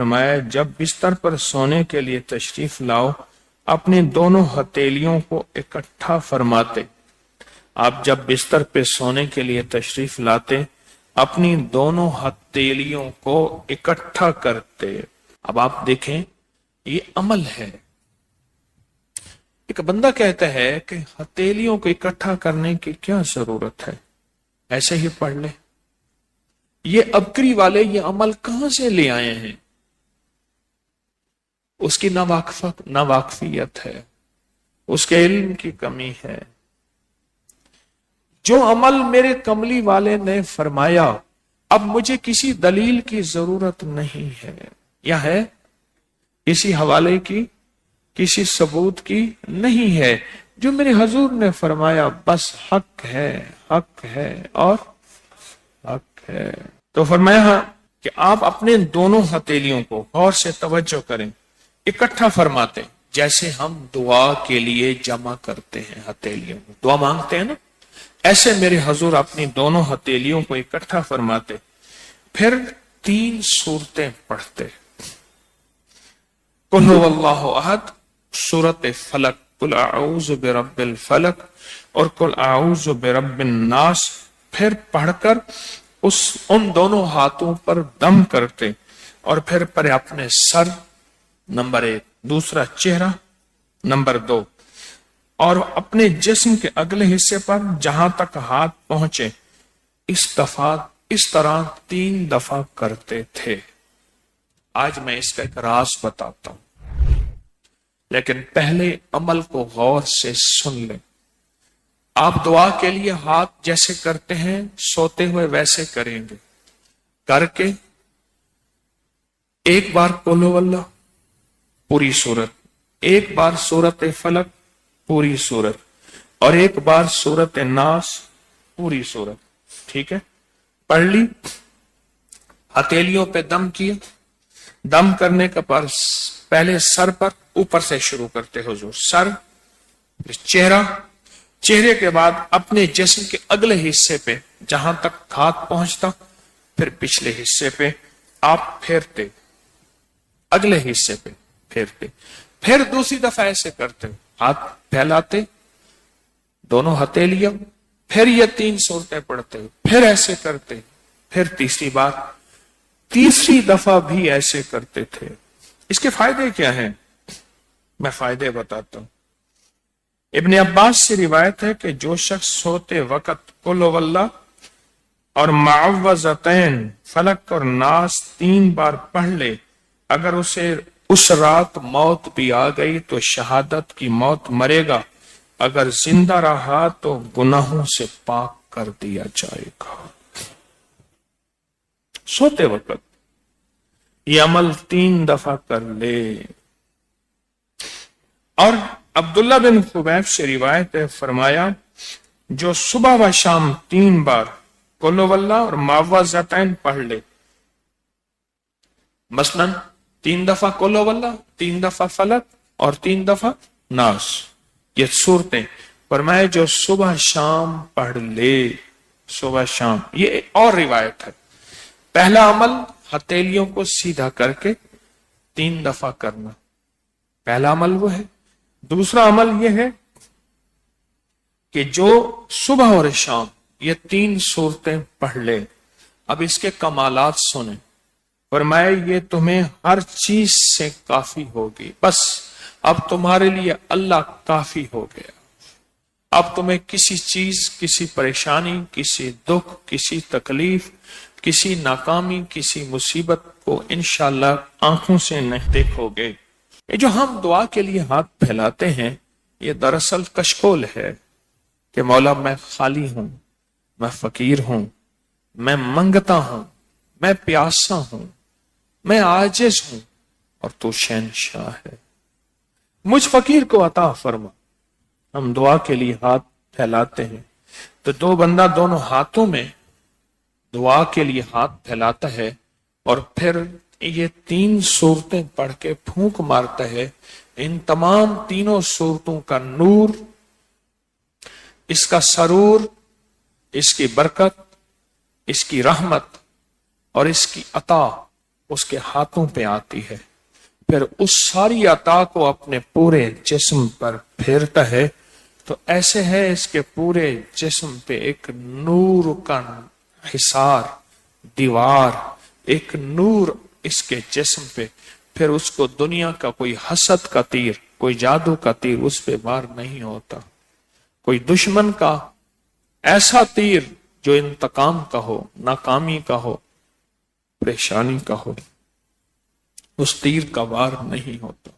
فرمایا جب بستر پر سونے کے لیے تشریف لاؤ اپنی دونوں ہتھیلیوں کو اکٹھا فرماتے. آپ جب بستر پہ سونے کے لیے تشریف لاتے اپنی دونوں ہتھیلیوں کو اکٹھا کرتے. اب آپ دیکھیں یہ عمل ہے. ایک بندہ کہتا ہے کہ ہتھیلیوں کو اکٹھا کرنے کی کیا ضرورت ہے، ایسے ہی پڑھ لے. یہ ابکری والے یہ عمل کہاں سے لے آئے ہیں؟ اس کی ناواقفیت ہے، اس کے علم کی کمی ہے. جو عمل میرے کملی والے نے فرمایا اب مجھے کسی دلیل کی ضرورت نہیں ہے، یا ہے کسی حوالے کی، کسی ثبوت کی نہیں ہے. جو میرے حضور نے فرمایا بس حق ہے، حق ہے اور حق ہے. تو فرمایا کہ آپ اپنے دونوں ہتھیلیوں کو غور سے توجہ کریں، اکٹھا فرماتے جیسے ہم دعا کے لیے جمع کرتے ہیں. ہتھیلیوں کو دعا مانگتے ہیں نا، ایسے میرے حضور اپنی دونوں ہتھیلیوں کو اکٹھا فرماتے. پھر 3 سورتیں پڑھتے. قل هو اللہ احد، سورت فلق، قل اعوذ برب الفلق اور قل اعوذ برب الناس. پھر پڑھ کر ان دونوں ہاتھوں پر دم کرتے اور پھر پر اپنے سر نمبر 1، دوسرا چہرہ نمبر 2، اور اپنے جسم کے اگلے حصے پر جہاں تک ہاتھ پہنچے اس طرح 3 دفعہ کرتے تھے. آج میں اس کا ایک راز بتاتا ہوں، لیکن پہلے عمل کو غور سے سن لیں. آپ دعا کے لیے ہاتھ جیسے کرتے ہیں سوتے ہوئے ویسے کریں گے. کر کے ایک بار قل هو اللہ پوری سورت، ایک بار سورت فلق پوری سورت، اور ایک بار سورت ناس پوری سورت. ٹھیک ہے، پڑھ لی. ہتھیلیوں پہ دم کیا. دم کرنے کا پہلے سر پر اوپر سے شروع کرتے حضور، سر، پھر چہرہ، چہرے کے بعد اپنے جسم کے اگلے حصے پہ جہاں تک ہاتھ پہنچتا، پھر پچھلے حصے پہ آپ پھیرتے، اگلے حصے پہ پھیرتے. پھر دوسری دفعہ ایسے کرتے، ہاتھ پھیلاتے دونوں ہتھیلیاں، پھر یہ 3 سورتیں پڑھتے، پھر ایسے کرتے، پھر تیسری دفعہ بھی ایسے کرتے تھے. اس کے فائدے کیا ہیں؟ میں فائدے بتاتا ہوں. ابن عباس سے روایت ہے کہ جو شخص سوتے وقت قل هو اللہ اور معوذتین فلق اور ناس 3 بار پڑھ لے، اگر اسے اس رات موت بھی آ گئی تو شہادت کی موت مرے گا، اگر زندہ رہا تو گناہوں سے پاک کر دیا جائے گا. سوتے وقت یہ عمل 3 دفعہ کر لے. اور عبداللہ بن خبیب سے روایت ہے، فرمایا جو صبح و شام 3 بار قل هو اللہ اور معوذتین پڑھ لے، مثلاً 3 دفعہ قل هو اللہ، 3 دفعہ فلق اور 3 دفعہ ناس، یہ صورتیں، فرمایا جو صبح شام پڑھ لے، صبح شام. یہ اور روایت ہے. پہلا عمل ہتھیلیوں کو سیدھا کر کے 3 دفعہ کرنا، پہلا عمل وہ ہے. دوسرا عمل یہ ہے کہ جو صبح اور شام یہ 3 صورتیں پڑھ لے. اب اس کے کمالات سنیں. فرمایا یہ تمہیں ہر چیز سے کافی ہوگی، بس اب تمہارے لیے اللہ کافی ہو گیا. اب تمہیں کسی چیز، کسی پریشانی، کسی دکھ، کسی تکلیف، کسی ناکامی، کسی مصیبت کو انشاءاللہ آنکھوں سے نہیں دیکھو گے. یہ جو ہم دعا کے لیے ہاتھ پھیلاتے ہیں یہ دراصل کشکول ہے کہ مولا میں خالی ہوں، میں فقیر ہوں، میں منگتا ہوں، میں پیاسا ہوں، میں عاجز ہوں، اور تو شہنشاہ ہے، مجھ فقیر کو عطا فرما. ہم دعا کے لیے ہاتھ پھیلاتے ہیں تو دو بندہ دونوں ہاتھوں میں دعا کے لیے ہاتھ پھیلاتا ہے اور پھر یہ 3 صورتیں پڑھ کے پھونک مارتا ہے. ان تمام 3 صورتوں کا نور، اس کا سرور، اس کی برکت، اس کی رحمت اور اس کی عطا اس کے ہاتھوں پہ آتی ہے، پھر اس ساری عطا کو اپنے پورے جسم پر پھیرتا ہے، تو ایسے ہے اس کے پورے جسم پہ ایک نور کا حصار، دیوار، ایک نور اس کے جسم پہ، پھر اس کو دنیا کا کوئی حسد کا تیر، کوئی جادو کا تیر اس پہ وار نہیں ہوتا، کوئی دشمن کا ایسا تیر جو انتقام کا ہو، ناکامی کا ہو، پریشانی کا ہو، اس تیر کا وار نہیں ہوتا۔